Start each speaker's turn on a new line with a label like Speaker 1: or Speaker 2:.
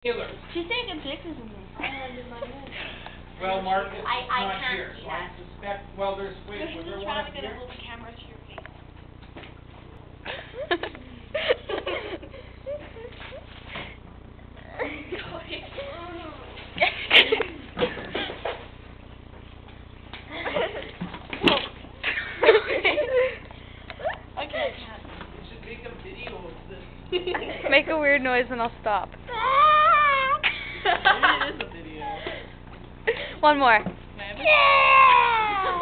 Speaker 1: Taylor.
Speaker 2: She's taking pictures of me.
Speaker 1: Well, Mark is
Speaker 2: I
Speaker 1: not
Speaker 2: can't
Speaker 1: here,
Speaker 2: see
Speaker 1: so
Speaker 2: that.
Speaker 1: I suspect, well, there's, wait,
Speaker 2: No, she's
Speaker 1: was there
Speaker 2: just
Speaker 1: one
Speaker 2: trying
Speaker 1: up
Speaker 2: to get
Speaker 1: here?
Speaker 2: a hold of the camera to your face.
Speaker 1: Okay. You should make a video of this.
Speaker 3: Make a weird noise and I'll stop.
Speaker 1: Maybe it is a video.
Speaker 3: One more.
Speaker 2: Yeah!